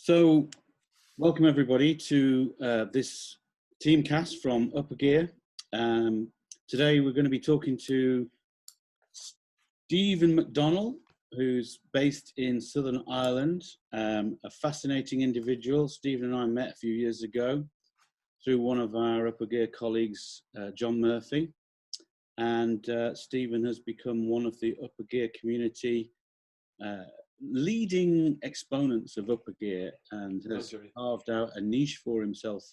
So, welcome everybody to this Teamcast from Upper Gear. Today we're going to be talking to Stephen McDonnell, who's based in Southern Ireland, a fascinating individual. Stephen and I met a few years ago through one of our Upper Gear colleagues, John Murphy. And Stephen has become one of the Upper Gear community leading exponents of Upper Gear and has carved out a niche for himself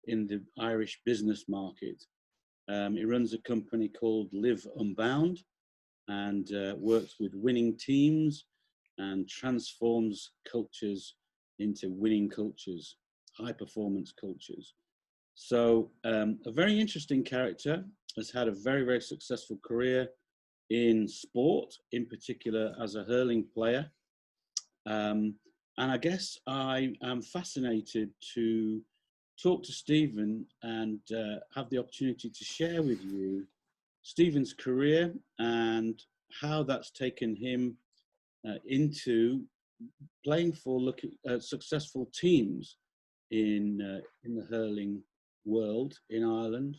in the Irish business market. He runs a company called Live Unbound and works with winning teams and transforms cultures into winning cultures, high performance cultures. So a very interesting character, has had a very, very successful career in sport, in particular as a hurling player. And I guess I am fascinated to talk to Stephen and have the opportunity to share with you Stephen's career and how that's taken him into playing for successful teams in the hurling world in Ireland.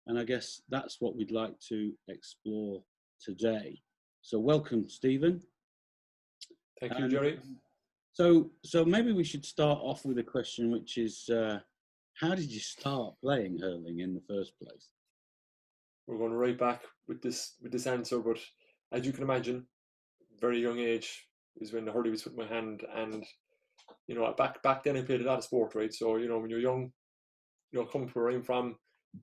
And I guess that's what we'd like to explore today. So welcome, Stephen. Thank you, Jerry. So maybe we should start off with a question, which is, how did you start playing hurling in the first place? We're going right back with this answer, but as you can imagine, very young age is when the hurley was with my hand, and back then I played a lot of sport, right? So when you're young, coming from where I'm from,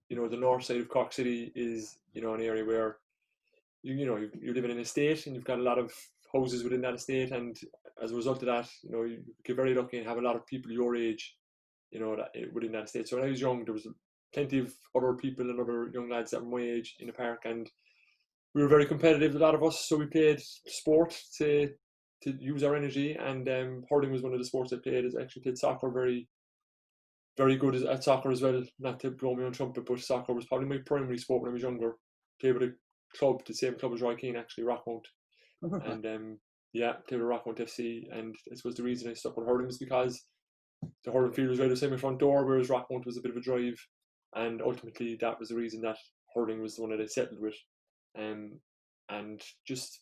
the north side of Cork City is an area where you're living in a estate and you've got a lot of houses within that estate, and as a result of that, you get very lucky and have a lot of people your age, within that estate. So when I was young, there was plenty of other people and other young lads that were my age in the park, and we were very competitive, a lot of us. So we played sport to use our energy, and hurling was one of the sports I played. I actually played soccer very, very good at soccer as well. Not to blow my own trumpet, but soccer was probably my primary sport when I was younger. Played with a club, the same club as Roy Keane, actually, Rockmount. And played with Rockmount FC. And I suppose the reason I stuck with hurling was because the hurling field was right outside my front door, whereas Rockmount was a bit of a drive. And ultimately, that was the reason that hurling was the one that I settled with. And just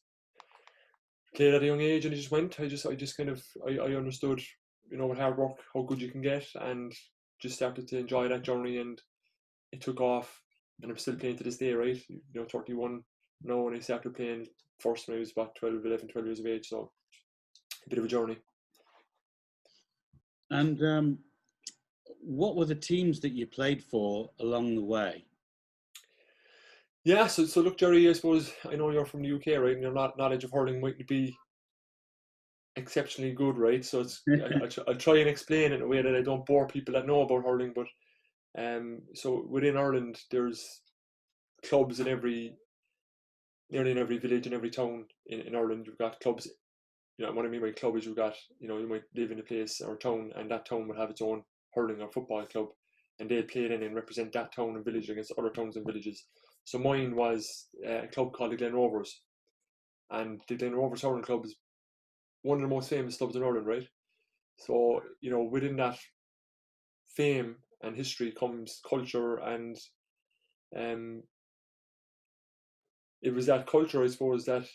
played at a young age, and I just went. I understood, with hard work, how good you can get, and just started to enjoy that journey, and it took off. And I'm still playing to this day, right? 31 now, and I started playing first when I was about 12 years of age, so a bit of a journey. And what were the teams that you played for along the way? Yeah, so look, Jerry, I suppose I know you're from the UK, right? And your knowledge of hurling might be exceptionally good, right? So I'll try and explain it in a way that I don't bore people that know about hurling, but so within Ireland, there's clubs in nearly in every village and every town in Ireland. You've got clubs. What I mean by club is you've got, you might live in a place or a town, and that town will have its own hurling or football club, and they'll play then and represent that town and village against other towns and villages. So mine was a club called the Glen Rovers, and the Glen Rovers hurling club is one of the most famous clubs in Ireland, right? So, within that fame and history comes culture, and it was that culture, I suppose, that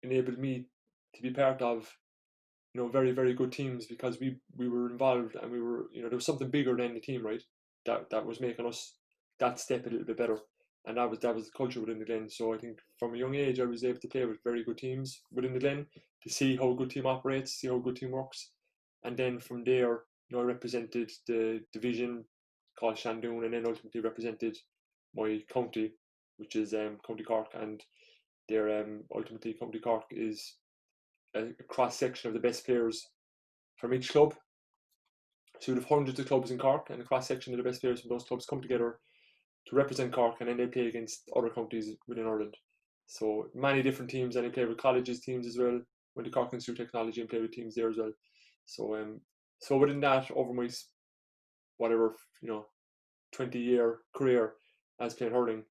enabled me to be part of, very, very good teams, because we were involved, and we were, there was something bigger than the team, right? That was making us that step a little bit better, and that was the culture within the Glen. So I think from a young age I was able to play with very good teams within the Glen, to see how a good team operates, see how a good team works, and then from there, I represented the division called Shandoon, and then ultimately represented my county, which is County Cork, and their ultimately County Cork is a cross section of the best players from each club. So you'd have hundreds of clubs in Cork, and a cross section of the best players from those clubs come together to represent Cork, and then they play against other counties within Ireland. So many different teams, and they play with colleges teams as well. Went to Cork Institute of Technology and played with teams there as well. So within that, over my 20-year career as playing hurling,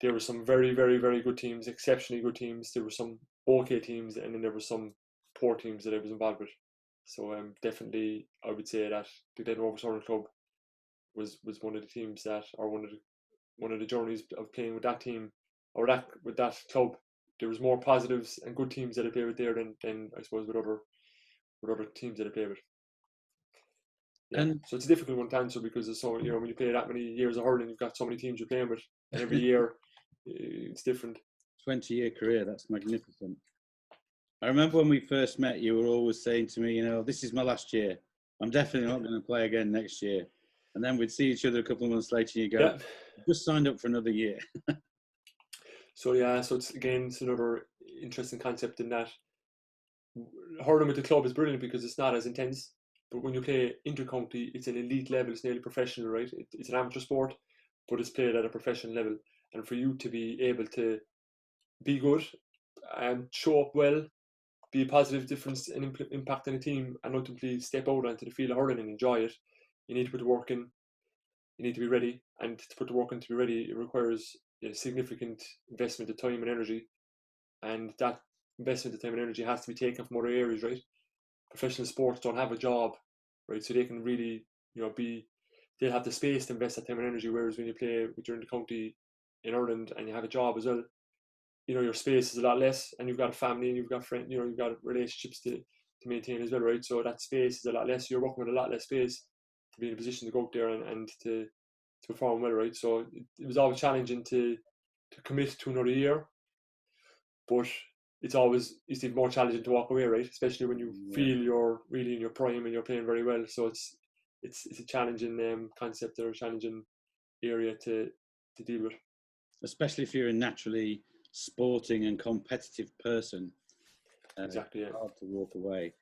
there were some very, very, very good teams, exceptionally good teams. There were some okay teams, and then there were some poor teams that I was involved with. So definitely, I would say that the Glen Rovers Hurling Club was one of the teams that, or one of the journeys of playing with that team, or with that club. There was more positives and good teams that I played with there than I suppose with other teams that I played with. Yeah, and so it's a difficult one to answer because there's so, when you play that many years of hurling, you've got so many teams you're playing with, and every year it's different. 20-year career, that's magnificent. I remember when we first met, you were always saying to me, this is my last year. I'm definitely not going to play again next year. And then we'd see each other a couple of months later and you go, just signed up for another year. So it's another interesting concept in that hurling with the club is brilliant because it's not as intense. But when you play intercounty, it's an elite level. It's nearly professional, right? It's an amateur sport, but it's played at a professional level. And for you to be able to be good and show up well, be a positive difference and impact on a team, and ultimately step out onto the field of hurling and enjoy it, you need to put the work in. You need to be ready, and to put the work in to be ready, it requires significant investment of time and energy, and that investment of time and energy has to be taken from other areas, right? Professional sports don't have a job, right? So they can really, they'll have the space to invest that time and energy. Whereas when you play with your county in Ireland and you have a job as well, your space is a lot less, and you've got a family and you've got friends, you've got relationships to maintain as well, right? So that space is a lot less. You're working with a lot less space to be in a position to go out there and to perform well, right? So it was always challenging to commit to another year, but it's even more challenging to walk away, right? Especially when you feel you're really in your prime and you're playing very well. So it's a challenging concept or a challenging area to deal with. Especially if you're a naturally sporting and competitive person. Exactly, yeah. Hard to walk away.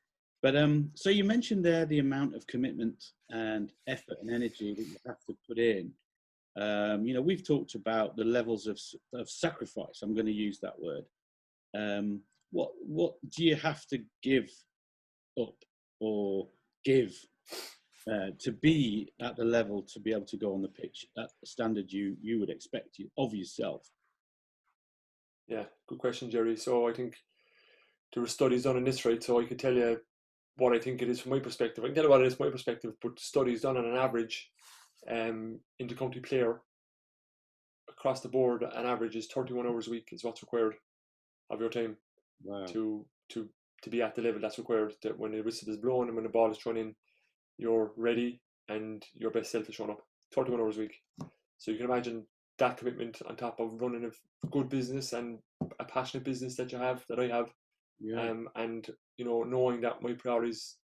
But so you mentioned there the amount of commitment and effort and energy that you have to put in. We've talked about the levels of sacrifice. I'm going to use that word. What do you have to give up or give to be at the level to be able to go on the pitch at the standard you would expect of yourself? Yeah, good question, Jerry. So I think there were studies done on this, right? So I could tell you what I think it is from my perspective. I can tell you what it is from my perspective, but studies done on an average intercounty player across the board, an average is 31 hours a week is what's required of your time. Wow. to be at the level that's required, that when the whistle is blown and when the ball is thrown in, you're ready and your best self is shown up. 31 hours a week. So you can imagine that commitment on top of running a good business and a passionate business that I have. Yeah. And knowing that my priorities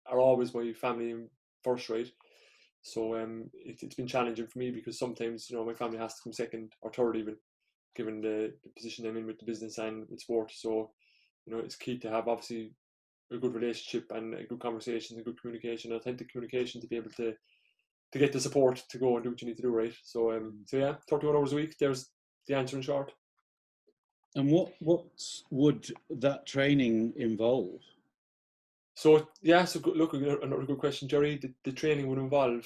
are always my family first, right? So it's been challenging for me because sometimes my family has to come second or third even, given the position I'm in with the business and with sport. So it's key to have obviously a good relationship and a good conversation and good communication, authentic communication, to be able to get the support to go and do what you need to do, right? So so yeah, 31 hours a week, there's the answer in short. And what would that training involve? So yeah, so look, another good question, Jerry. The training would involve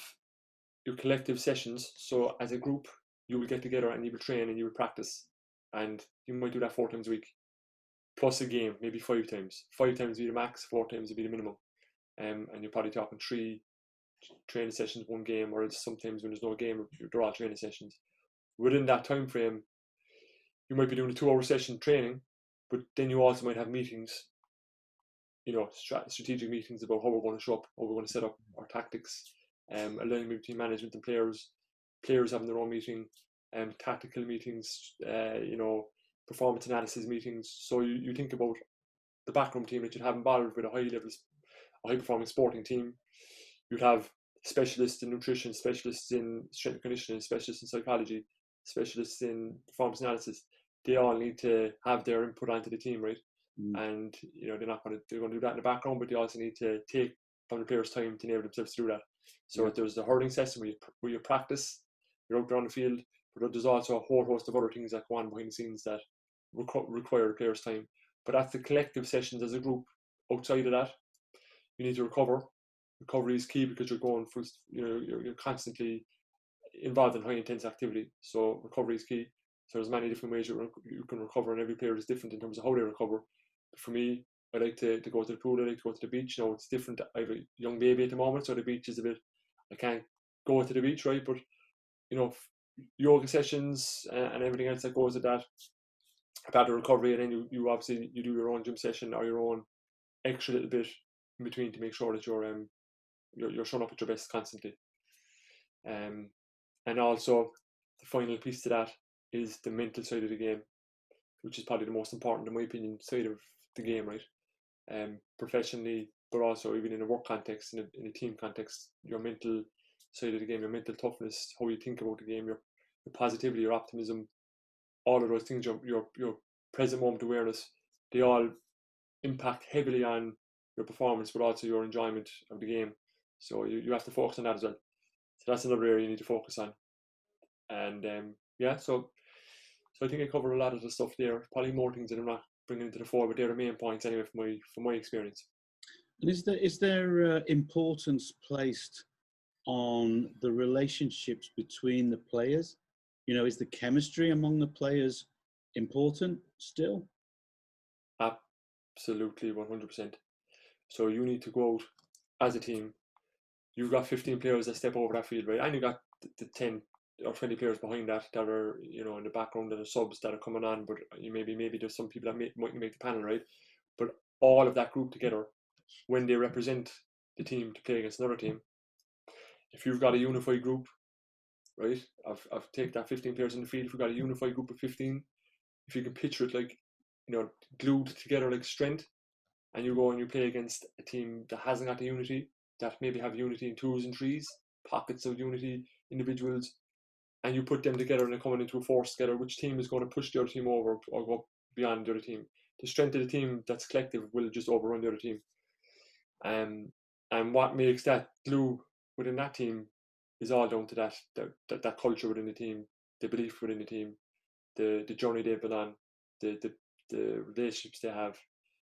your collective sessions. So as a group, you will get together and you will train and you will practice, and you might do that 4 times a week, plus a game, maybe 5 times. 5 times would be the max, 4 times would be the minimum. And you're probably talking 3 training sessions, 1 game, or sometimes when there's no game, they're all training sessions. Within that time frame, you might be doing a 2-hour session training, but then you also might have meetings, strategic meetings about how we're going to show up, how we're going to set up our tactics, alignment between management and players having their own meeting, tactical meetings, performance analysis meetings. So you think about the backroom team that you'd have involved with a high performing sporting team. You'd have specialists in nutrition, specialists in strength and conditioning, specialists in psychology, specialists in performance analysis. They all need to have their input onto the team, right? And they're going to do that in the background, but they also need to take from the players' time to enable themselves to do that. So there's the hurling session where you practice, you're out there on the field, but there's also a whole host of other things that go on behind the scenes that require the players' time. But that's the collective sessions as a group. Outside of that, you need to recover. Recovery is key because you're going through, you're constantly involved in high intense activity. So recovery is key. So there's many different ways you can recover, and every player is different in terms of how they recover. But for me, I like to go to the pool, I like to go to the beach. You know, it's different. I have a young baby at the moment, so the beach is a bit, I can't go to the beach, right? But, you know, yoga sessions and everything else that goes with that, about the recovery, and then you obviously you do your own gym session or your own extra little bit in between to make sure that you're showing up at your best constantly. And also the final piece to that is the mental side of the game, which is probably the most important, in my opinion, side of the game, right? Professionally, but also even in a work context, in a team context, your mental side of the game, your mental toughness, how you think about the game, your positivity, your optimism, all of those things, your present moment awareness, they all impact heavily on your performance, but also your enjoyment of the game. So you have to focus on that as well. So that's another area you need to focus on. And yeah, so I think I covered a lot of the stuff there. Probably more things that I'm not bringing into the fore, but they're the main points anyway from my experience. And is there importance placed on the relationships between the players? You know, is the chemistry among the players important still? Absolutely, 100%. So you need to go out as a team. You've got 15 players that step over that field, right? And you got the 10 or 20 players behind that are, you know, in the background, that are subs that are coming on, but maybe there's some people that might make the panel, right? But all of that group together, when they represent the team to play against another team, if you've got a unified group, right? I've taken that 15 players in the field. If you've got a unified group of 15, if you can picture it like, you know, glued together like strength, and you go and you play against a team that hasn't got the unity, that maybe have unity in twos and threes, pockets of unity, individuals, and you put them together and they're coming into a force together, which team is going to push the other team over or go beyond the other team? The strength of the team that's collective will just overrun the other team. And what makes that glue within that team is all down to that culture within the team, the belief within the team, the journey they've been on, the relationships they have,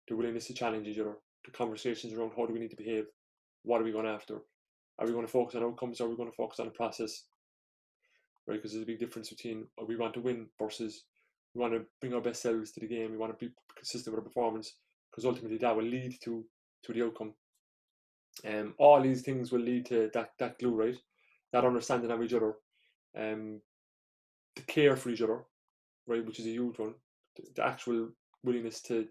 the willingness to challenge each other, the conversations around how do we need to behave, what are we going after, are we going to focus on outcomes, or are we going to focus on the process, right? Because there's a big difference between we want to win versus we want to bring our best selves to the game, we want to be consistent with our performance, because ultimately that will lead to the outcome. All these things will lead to that glue, right? That understanding of each other, the care for each other, right, which is a huge one. The actual willingness to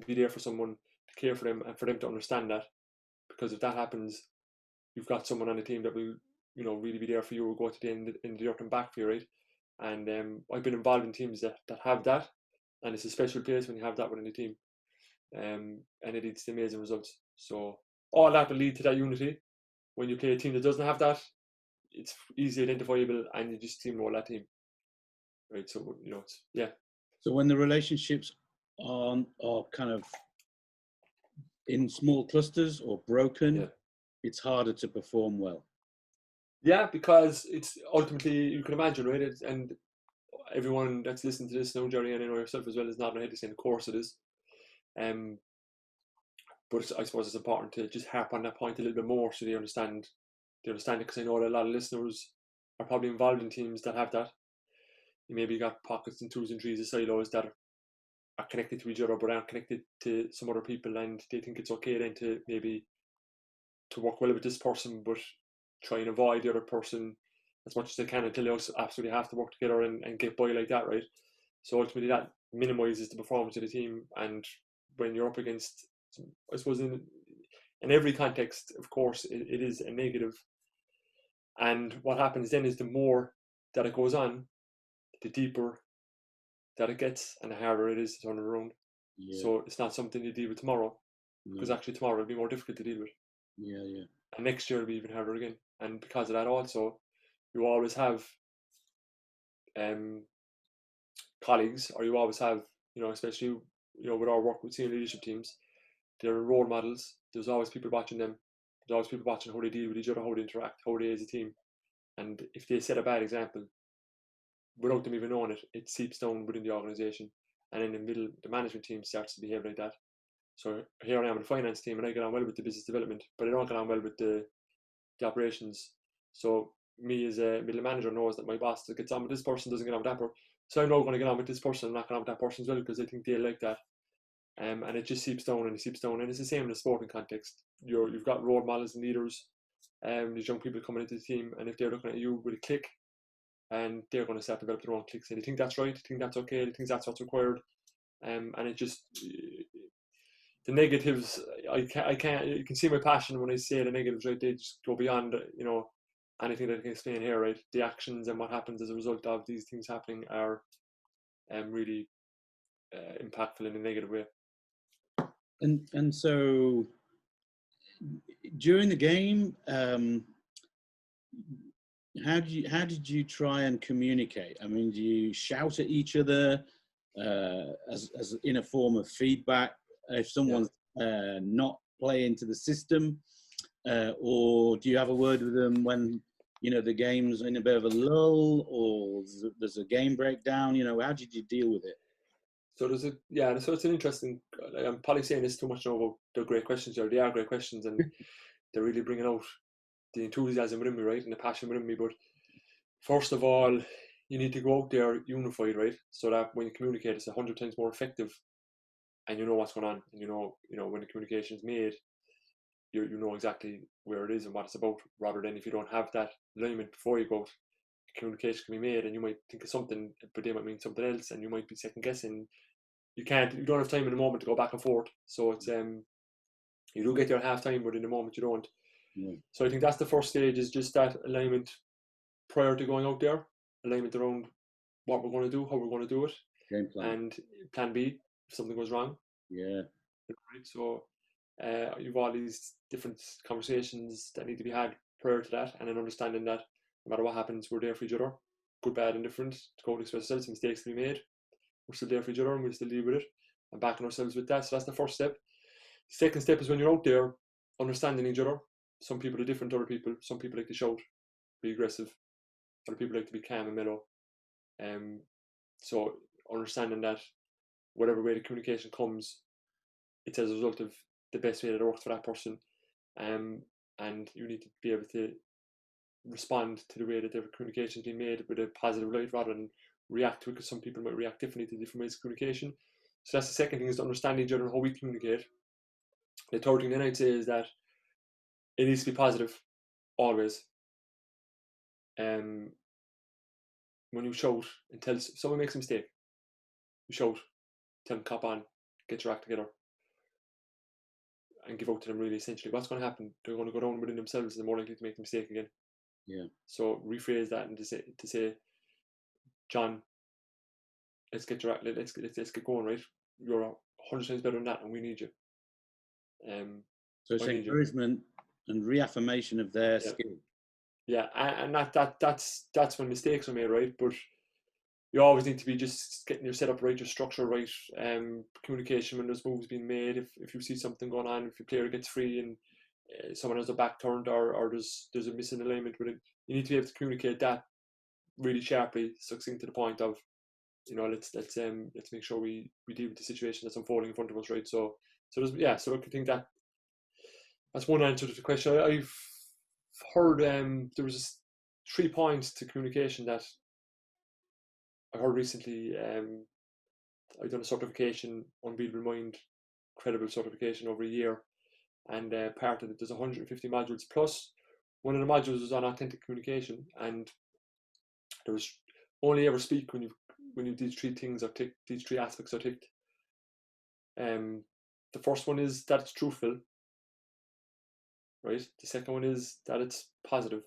be there for someone, to care for them, and for them to understand that. Because if that happens, you've got someone on the team that will, you know, really be there for you, or go to the end in the earth and back for you, right? And I've been involved in teams that have that, and it's a special place when you have that within the team, and it leads to amazing results. So all that will lead to that unity. When you play a team that doesn't have that, it's easily identifiable, and you just steamroll that team, right? So, you know, it's, yeah. So when the relationships are kind of in small clusters or broken, yeah, it's harder to perform well. Yeah, because it's ultimately, you can imagine, right? And everyone that's listening to this now, Jerry, and I know yourself as well, is nodding their head to say, of course it is. But I suppose it's important to just harp on that point a little bit more so they understand it, because I know that a lot of listeners are probably involved in teams that have that. You maybe got pockets and twos and threes of silos that are connected to each other but aren't connected to some other people, and they think it's okay then to maybe to work well with this person but try and avoid the other person as much as they can until they absolutely have to work together and get by like that, right? So ultimately that minimises the performance of the team. And when you're up against, I suppose in every context, of course, it is a negative. And what happens then is the more that it goes on, the deeper that it gets and the harder it is to turn it around. Yeah. So it's not something you deal with tomorrow, because actually tomorrow will be more difficult to deal with. Yeah, yeah. And next year will be even harder again. And because of that also, you always have colleagues, or you always have, you know, especially, you know, with our work with senior leadership teams, they're role models. There's always people watching them. There's always people watching how they deal with each other, how they interact, how they as a team. And if they set a bad example, without them even knowing it, it seeps down within the organisation. And in the middle, the management team starts to behave like that. So here I am in the finance team, and I get on well with the business development, but I don't get on well with the operations. So me as a middle manager knows that my boss that gets on with this person doesn't get on with that person. So I'm not going to get on with this person, I'm not going on with that person as well, because I think they like that. and it just seeps down and it seeps down. And it's the same in the sporting context. You've got role models and leaders, these young people coming into the team, and if they're looking at you with a click, and they're going to start developing their own clicks. They think that's right, they think that's okay, they think that's what's required, and it just, the negatives, I can't. You can see my passion when I say the negatives, right? They just go beyond, anything that I can explain here, right? The actions and what happens as a result of these things happening are really impactful in a negative way. And so during the game, how did you try and communicate? I mean, do you shout at each other as in a form of feedback if someone's not playing to the system, or do you have a word with them when the game's in a bit of a lull, or there's a game breakdown? How did you deal with it? So so it's an interesting. I'm probably saying this too much now about the great questions. They are great questions, and they're really bringing out the enthusiasm within me, right, and the passion within me. But first of all, you need to go out there unified, right, so that when you communicate, it's 100 times more effective, and you know what's going on, and when the communication is made, you know exactly where it is and what it's about. Rather than if you don't have that alignment before you go out, communication can be made, and you might think of something, but they might mean something else, and you might be second guessing. You don't have time in the moment to go back and forth. So it's you do get your half time, but in the moment you don't. Yeah. So I think that's the first stage, is just that alignment prior to going out there, alignment around what we're going to do, how we're going to do it, Game plan. and plan B if something goes wrong. Yeah. Right. So you've all these different conversations that need to be had prior to that, and an understanding that no matter what happens, we're there for each other, good, bad, and different, to go and express ourselves, mistakes to be made. We're still there for each other, and we'll still deal with it and backing ourselves with that. So that's the first step. The second step is when you're out there, understanding each other. Some people are different to other people. Some people like to shout, be aggressive. Other people like to be calm and mellow. So understanding that whatever way the communication comes, it's as a result of the best way that works for that person. And you need to be able to respond to the way that their communication is being made with a positive light, rather than react to it, because some people might react differently to different ways of communication. So that's the second thing, is to understand each other and how we communicate. The third thing then I'd say is that it needs to be positive, always. When you shout and tell someone makes a mistake, you shout, tell them, cop on, get your act together, and give out to them really essentially what's going to happen. They're going to go down within themselves, and they're more likely to make the mistake again. Yeah. So rephrase that and to say, John, let's get get going, right? You're 100 times better than that, and we need you. So it's encouragement and reaffirmation of their skill. Yeah, and that's when mistakes are made, right? But you always need to be just getting your setup right, your structure right, communication when there's moves being made. If you see something going on, if your player gets free and someone has a back turned, or there's a missing alignment with it, you need to be able to communicate that really sharply, succinct, to the point of, let's make sure we deal with the situation that's unfolding in front of us, right? So I think that's one answer to the question. I've heard there was 3 points to communication that I heard recently. I've done a certification, Unbeatable Mind, credible certification, over a year, and part of it, there's 150 modules plus. One of the modules was on authentic communication, and there was only ever speak when these 3 things are ticked, these 3 aspects are ticked. The first one is that it's truthful, right? The second one is that it's positive,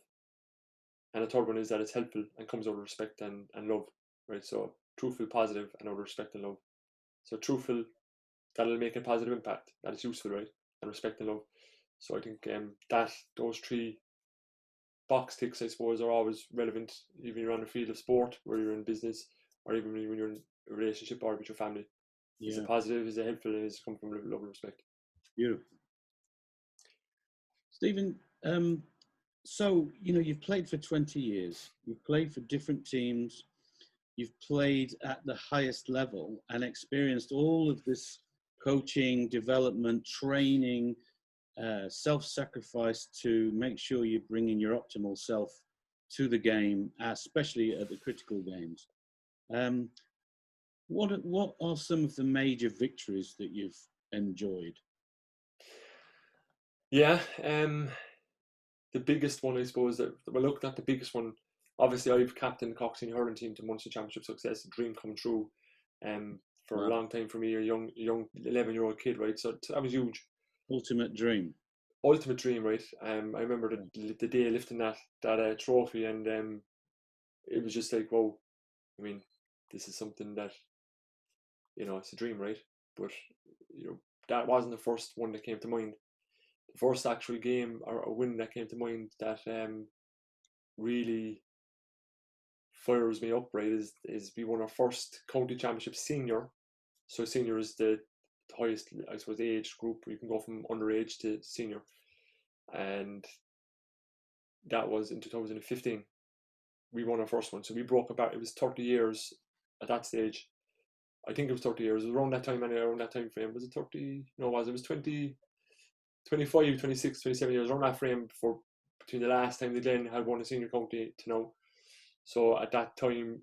and the third one is that it's helpful and comes out of respect and love, right? So truthful, positive, and out of respect and love. So truthful, that'll make a positive impact, that is useful, right? And respect and love. So I think that those 3 box ticks, I suppose, are always relevant, even you're on the field of sport, where you're in business, or even when you're in a relationship or with your family. Yeah. Is it positive? Is it helpful? And is it come from love and respect? Beautiful. Stephen, so you've played for 20 years. You've played for different teams. You've played at the highest level and experienced all of this coaching, development, training, self-sacrifice to make sure you're bringing your optimal self to the game, especially at the critical games. What are some of the major victories that you've enjoyed? Yeah, the biggest one, I suppose, that we're looking at, the biggest one, obviously I've captained the Cork Senior Hurling team to Munster Championship success, a dream come true for a long time for me, a young 11-year-old kid, right? So that was huge. Ultimate dream. Ultimate dream, right? I remember the day lifting that trophy, and it was just like, whoa, I mean, this is something that, it's a dream, right? But, that wasn't the first one that came to mind. The first actual game or win that came to mind that really fires me up, right, is we won our first county championship senior. So senior is the highest, I suppose, age group. You can go from underage to senior. And that was in 2015. We won our first one. So we broke about, it was 30 years at that stage. I think it was 30 years. It was around that time, anyway, around that time frame. Was it 30? No, it was 20, 25, 26, 27 years, around that frame between the last time the Glen had won a senior county to now. So at that time,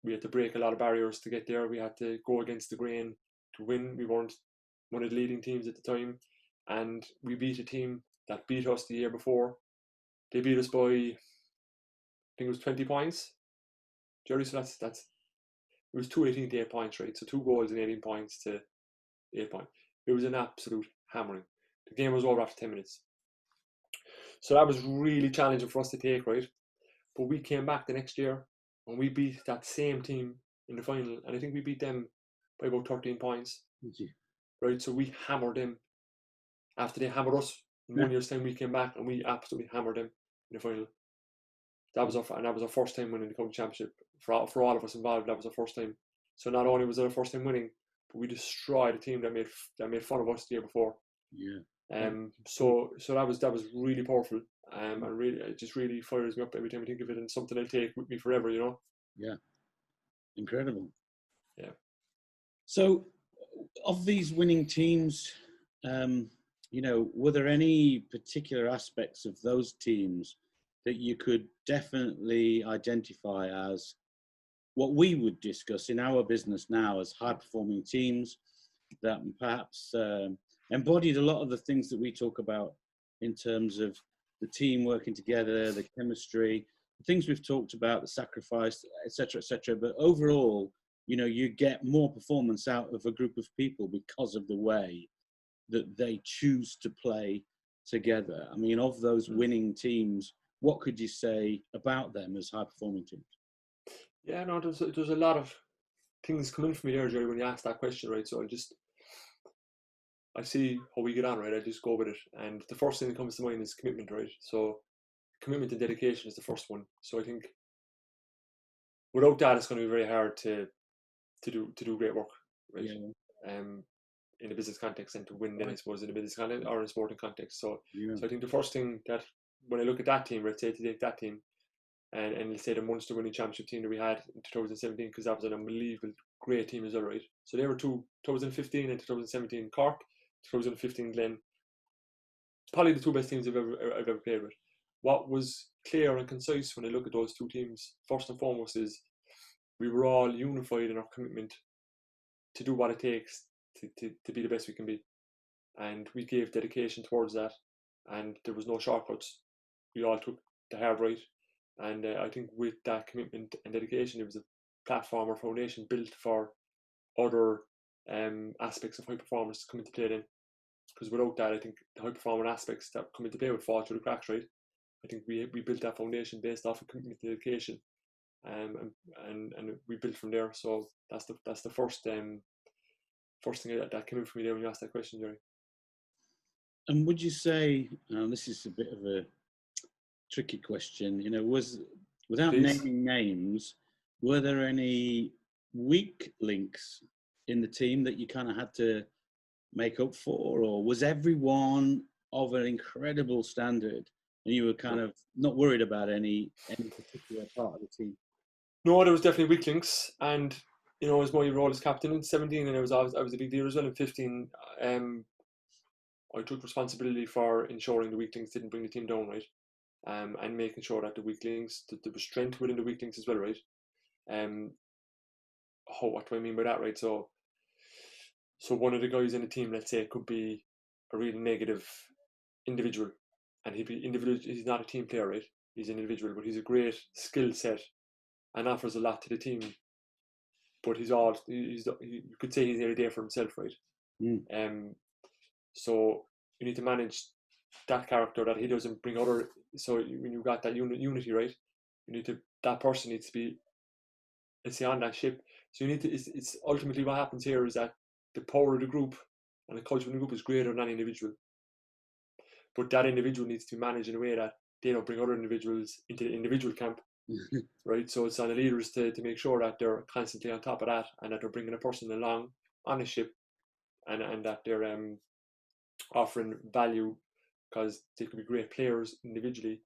we had to break a lot of barriers to get there. We had to go against the grain to win. We weren't one of the leading teams at the time, and we beat a team that beat us the year before. They beat us by, I think it was 20 points, Jerry. So that's it was 218 to 8 points, right? So 2 goals and 18 points to 8 points. It was an absolute hammering. The game was over after 10 minutes. So that was really challenging for us to take, right? But we came back the next year and we beat that same team in the final, and I think we beat them by about 13 points. Right, so we hammered them. After they hammered us, in 1 year's time, we came back and we absolutely hammered them in the final. That was our first time winning the county championship for all of us involved. That was our first time. So not only was it our first time winning, but we destroyed a team that made fun of us the year before. Yeah. So that was really powerful. And really, it just really fires me up every time I think of it, and something I'll take with me forever, Yeah. Incredible. Yeah. So, of these winning teams, were there any particular aspects of those teams that you could definitely identify as what we would discuss in our business now as high-performing teams that perhaps embodied a lot of the things that we talk about in terms of the team working together, the chemistry, the things we've talked about, the sacrifice, etc., etc. But overall, you get more performance out of a group of people because of the way that they choose to play together. I mean, of those winning teams, what could you say about them as high-performing teams? Yeah, no, there's a lot of things coming from me there, Jerry, when you ask that question, right? So I see how we get on, right? I just go with it. And the first thing that comes to mind is commitment, right? So commitment and dedication is the first one. So I think without that, it's going to be very hard to do great work, right? Yeah. In a business context, and to win, then I suppose in a business context or in a sporting context. So I think the first thing that when I look at that team, right, say to take that team, and let's say the Munster winning championship team that we had in 2017, because that was an unbelievable great team as well, right? So they were 2015 and 2017 Cork, 2015 Glen. It's probably the 2 best teams I've ever played with. What was clear and concise when I look at those 2 teams, first and foremost, is we were all unified in our commitment to do what it takes to be the best we can be. And we gave dedication towards that, and there was no shortcuts. We all took the hard right. And I think with that commitment and dedication, it was a platform or foundation built for other aspects of high performance to come into play then. Because without that, I think the high performance aspects that come into play would fall through the cracks, right? I think we built that foundation based off of commitment and dedication, and we built from there. So that's the first thing that came in for me there when you asked that question, Jerry. And would you say, this is a bit of a tricky question, without Please. naming names, were there any weak links in the team that you kind of had to make up for, or was everyone of an incredible standard and you were kind of not worried about any particular part of the team? No, there was definitely weak links, and it was my role as captain in 17, and I was a big deal as well in 15. I took responsibility for ensuring the weak links didn't bring the team down, right? And making sure that the weak links, that there was strength within the weak links as well, right? what do I mean by that, right? So one of the guys in the team, let's say, could be a really negative individual, and he's not a team player, right? He's an individual, but he's a great skill set and offers a lot to the team. But you could say he's nearly there for himself, right? So you need to manage that character, that he doesn't bring other. So when you've got that unity, right? That person needs to be, let's say, on that ship. So you need to. It's ultimately what happens here is that the power of the group and the culture of the group is greater than any individual. But that individual needs to be managed in a way that they don't bring other individuals into the individual camp, right? So it's on the leaders to make sure that they're constantly on top of that, and that they're bringing a person along on a ship, and that they're offering value, because they could be great players individually,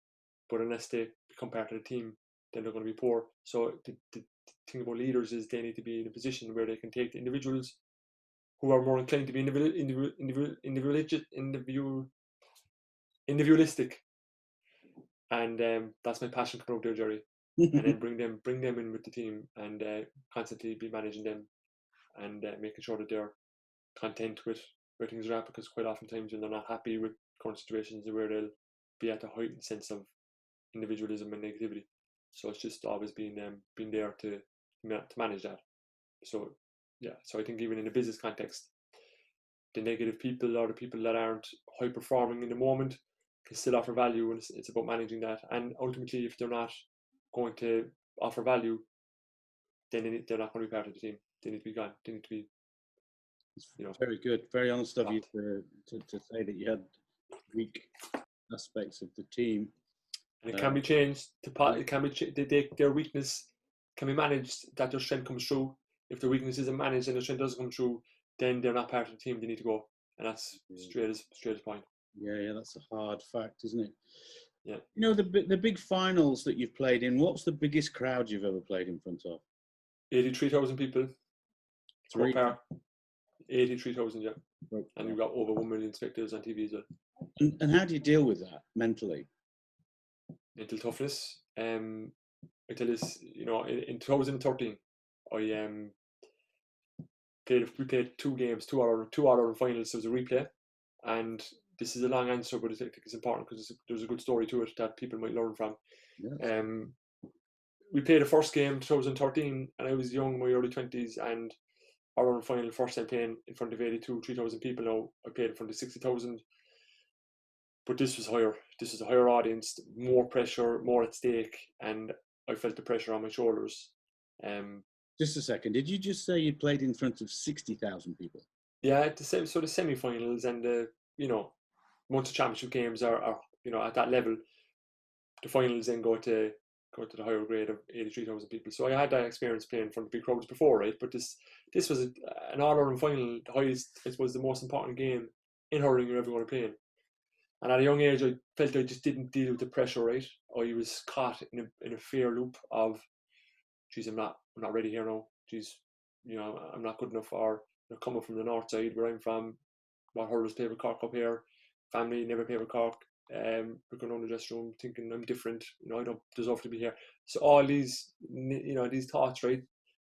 but unless they become part of the team, then they're going to be poor. So the thing about leaders is they need to be in a position where they can take the individuals who are more inclined to be individualistic, and that's my passion coming out there, Jerry. And then bring them in with the team, and constantly be managing them, and making sure that they're content with where things are at, because quite often times when they're not happy with current situations, where they'll be at a heightened sense of individualism and negativity. So it's just always being there to manage that. So yeah, so I think even in a business context, the negative people or the people that aren't high performing in the moment can still offer value, and it's about managing that. And ultimately, if they're not going to offer value, then they're not going to be part of the team. They need to be gone. They need to be, Very good, very honest of you to say that you had weak aspects of the team. And it can be changed. It can be their weakness can be managed, that their strength comes through. If their weakness isn't managed and their strength doesn't come through, then they're not part of the team. They need to go, and that's straight as point. Yeah, that's a hard fact, isn't it? Yeah. The big finals that you've played in. What's the biggest crowd you've ever played in front of? 83,000 people. Croke Park. 83,000, yeah. Right. And you've got over 1 million spectators on TV as well. And how do you deal with that mentally? Mental toughness. Until this, in 2013, we played 2 games, 2 hour finals. There was a replay, and this is a long answer, but I think it's important because there's a good story to it that people might learn from. Yes. We played the first game 2013, and I was young, my early 20s, and our final, first time playing in front of 3,000 people. Now I played in front of 60,000, but this was higher. This was a higher audience, more pressure, more at stake, and I felt the pressure on my shoulders. Just a second. Did you just say you played in front of 60,000 people? Yeah, the semi-finals and the once the championship games are at that level, the finals then go to the higher grade of 83,000 people. So I had that experience playing in front of big crowds before, right? But this was an all-Ireland final, the highest, it was the most important game in hurling you're ever going to play in. And at a young age, I felt I just didn't deal with the pressure, right? I was caught in a fear loop of, geez, I'm not ready here now. Geez, I'm not good enough. Or coming from the north side where I'm from, what hurlers play with Cork up here, family never play with Cork. We're going on the dressing room thinking I'm different. I don't deserve to be here. So all these, these thoughts, right?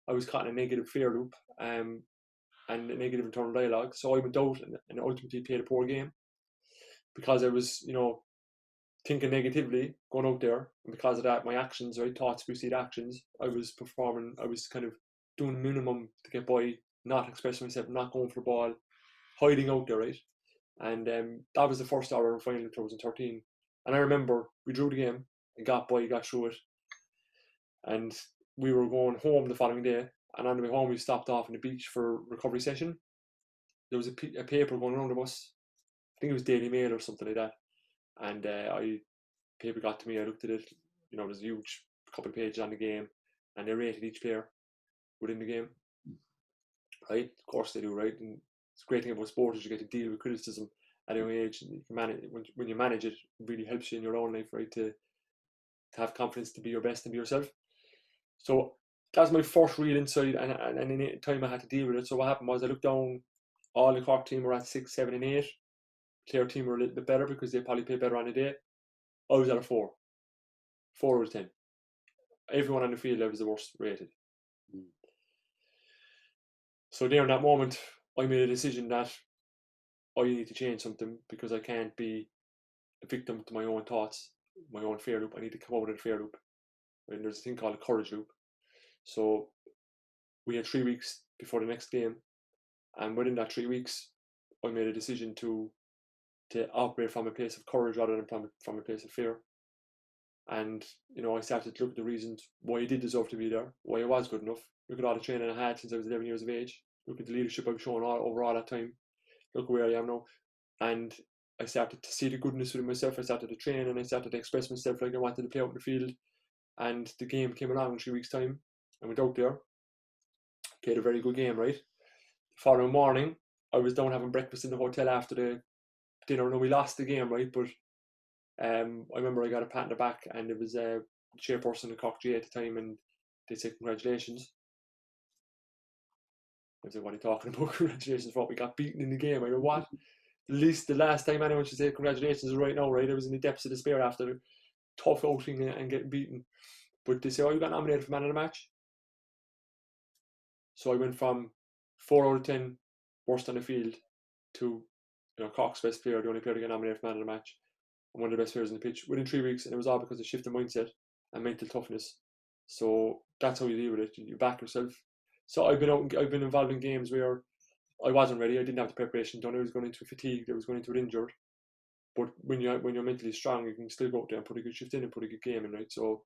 I was caught in a negative fear loop, and a negative internal dialogue. So I went out and ultimately played a poor game, because I was, thinking negatively, going out there, and because of that, my actions, right, thoughts precede actions. I was performing, I was kind of doing the minimum to get by, not expressing myself, not going for the ball, hiding out there, right? And that was the first hour of final in 2013. And I remember we drew the game and got through it. And we were going home the following day. And on the way home, we stopped off on the beach for a recovery session. There was a paper going around the bus. I think it was Daily Mail or something like that. And paper got to me. I looked at it. There's a huge couple of pages on the game, and they rated each player within the game. Right? Of course they do, right? And it's a great thing about sport is you get to deal with criticism at a young age. And you can manage when you manage it. It really helps you in your own life, right? To have confidence, to be your best and be yourself. So that's my first real insight, and in the time I had to deal with it. So what happened was I looked down. All the Cork team were at 6, 7, and 8. Clare team were a little bit better because they probably play better on the day. I was at a 4 out of 10. Everyone on the field I was the worst rated. So there in that moment, I made a decision that I need to change something, because I can't be a victim to my own thoughts, my own fear loop. I need to come out of the fear loop. And there's a thing called a courage loop. So we had 3 weeks before the next game, and within that 3 weeks, I made a decision to operate from a place of courage rather than from a place of fear. And I started to look at the reasons why I did deserve to be there, why I was good enough. Look at all the training I had since I was 11 years of age. Look at the leadership I've shown over all that time. Look where I am now. And I started to see the goodness within myself. I started to train, and I started to express myself like I wanted to play out in the field. And the game came along in 3 weeks' time. I went out there, played a very good game, right? The following morning, I was down having breakfast in the hotel after the dinner. No, we lost the game, right? But I remember I got a pat on the back, and it was a chairperson in Cork GA at the time, and they said congratulations. I was like, what are you talking about? Congratulations for what we got beaten in the game. I go, what? At least the last time anyone should say congratulations is right now, right? I was in the depths of despair after a tough outing and getting beaten. But they say, oh, you got nominated for man of the match. So I went from 4 out of 10 worst on the field to Cork's best player, the only player to get nominated for man of the match, and one of the best players on the pitch within 3 weeks. And it was all because of shift in mindset and mental toughness. So that's how you deal with it. You back yourself. So I've been involved in games where I wasn't ready. I didn't have the preparation done. I was going into fatigued. I was going into it injured. But when you're mentally strong, you can still go out there and put a good shift in and put a good game in, right? So,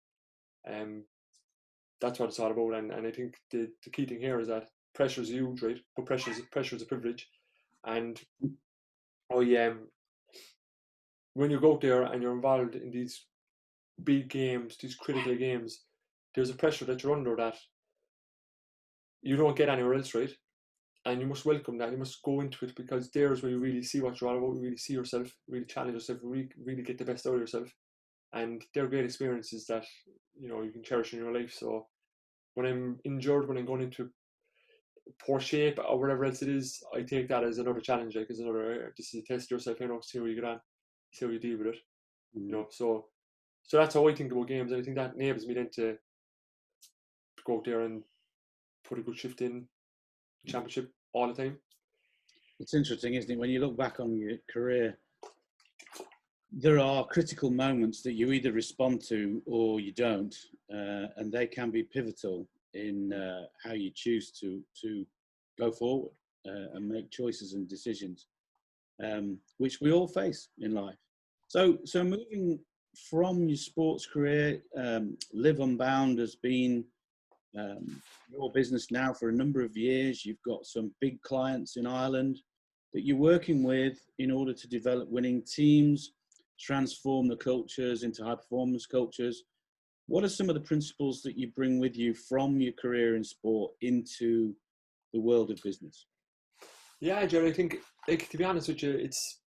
that's what it's all about. And I think the key thing here is that pressure is huge, right? But pressure is a privilege. And when you go out there and you're involved in these big games, these critical games, there's a pressure that you're under that you don't get anywhere else, right? And you must welcome that. You must go into it, because there's where you really see what you're all about. You really see yourself, really challenge yourself, really get the best out of yourself. And they're great experiences that you can cherish in your life. So when I'm injured, when I'm going into poor shape or whatever else it is, I take that as another challenge, like as another this is a test yourself, see how you get on, see how you deal with it. So that's how I think about games, and I think that enables me then to go out there and put a good shift in championship all the time. It's interesting, isn't it, when you look back on your career, there are critical moments that you either respond to or you don't, and they can be pivotal in how you choose to go forward and make choices and decisions, which we all face in life. So moving from your sports career, Live Unbound has been your business now for a number of years. You've got some big clients in Ireland that you're working with in order to develop winning teams, transform the cultures into high performance cultures. What are some of the principles that you bring with you from your career in sport into the world of business? Yeah, Jerry, I think, to be honest with you, it's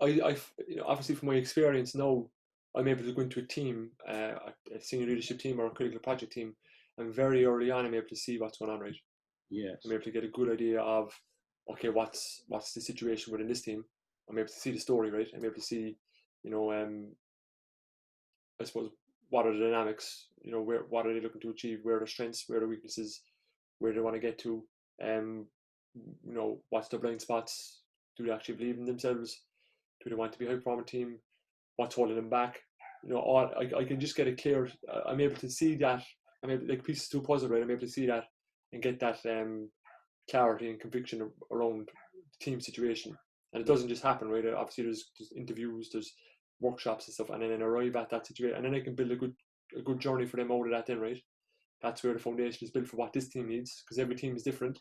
I obviously from my experience now, I'm able to go into a team, a senior leadership team or a critical project team, and very early on I'm able to see what's going on, right? Yes. I'm able to get a good idea of, okay, what's the situation within this team. I'm able to see the story, right? I'm able to see, I suppose, what are the dynamics, what are they looking to achieve, where are their strengths, where are their weaknesses, where they want to get to, what's their blind spots, do they actually believe in themselves, do they want to be a high performing team, what's holding them back, I can just get a clear, I'm able to see that, I'm able, like pieces to a puzzle, right? I'm able to see that and get that clarity and conviction around the team situation. And it doesn't just happen, right? Obviously there's interviews, there's workshops and stuff, and then arrive at that situation, and then I can build a good journey for them out of that then, right? That's where the foundation is built for what this team needs, because every team is different.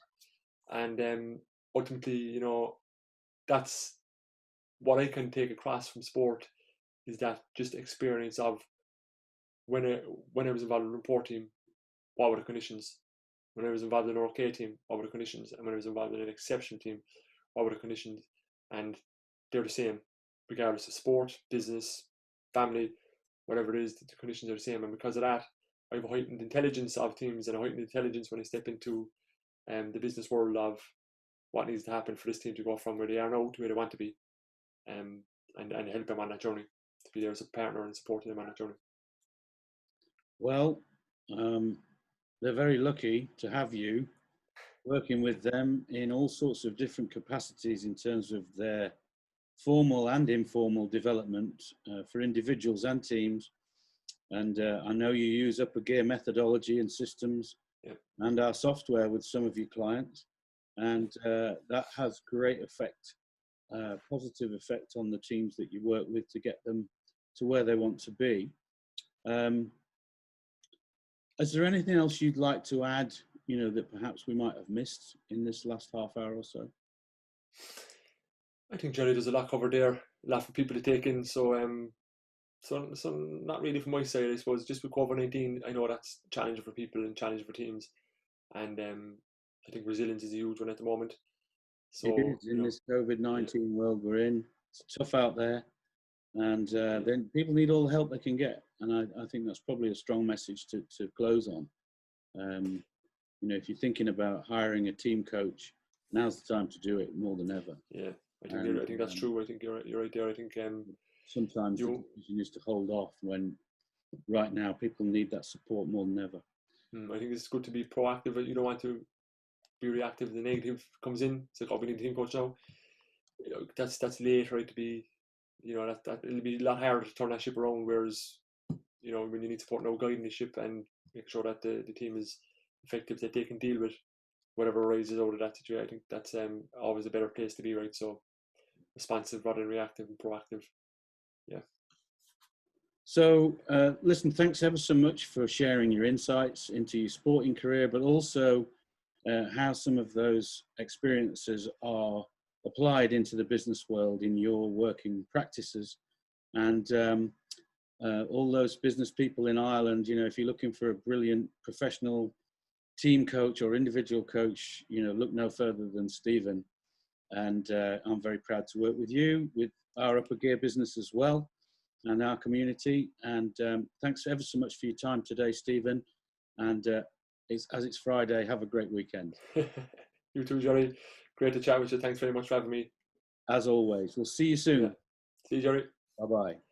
And ultimately, that's what I can take across from sport, is that just experience of when I was involved in a report team, what were the conditions? When I was involved in an OK team, what were the conditions? And when I was involved in an exception team, what were the conditions? And they're the same, regardless of sport, business, family, whatever it is, the conditions are the same. And because of that, I have a heightened intelligence of teams and a heightened intelligence when I step into the business world of what needs to happen for this team to go from where they are now to where they want to be, and help them on that journey, to be there as a partner and supporting them on that journey. Well, they're very lucky to have you working with them in all sorts of different capacities in terms of their formal and informal development for individuals and teams. And I know you use upper gear methodology and systems and our software with some of your clients. And that has great effect, positive effect on the teams that you work with to get them to where they want to be. Is there anything else you'd like to add, that perhaps we might have missed in this last half hour or so? I think, Jerry, there's a lot covered there, a lot for people to take in. So not really from my side, I suppose. Just with COVID-19, I know that's challenging for people and challenging for teams. And I think resilience is a huge one at the moment. So, it is in this COVID-19 world we're in. It's tough out there. And then people need all the help they can get. And I think that's probably a strong message to close on. If you're thinking about hiring a team coach, now's the time to do it more than ever. Yeah, I think that's true. I think you're right there. I think sometimes the decision is to hold off when right now people need that support more than ever. I think it's good to be proactive. You don't want to be reactive. The negative comes in. It's like, oh, we need a team coach now. That's late, right? To be, that it'll be a lot harder to turn that ship around. Whereas, when you need support now, guiding the ship and make sure that the team is effective, that they can deal with whatever arises out of that situation. I think that's always a better place to be, right? So responsive rather than reactive and proactive. Yeah. So listen, thanks ever so much for sharing your insights into your sporting career, but also how some of those experiences are applied into the business world in your working practices. And all those business people in Ireland, if you're looking for a brilliant professional team coach or individual coach, look no further than Stephen. And I'm very proud to work with you, with our Upper Gear business as well, and our community. And thanks ever so much for your time today, Stephen. And as it's Friday, have a great weekend. You too, Jerry. Great to chat with you. Thanks very much for having me. As always. We'll see you soon. Yeah. See you, Jerry. Bye-bye.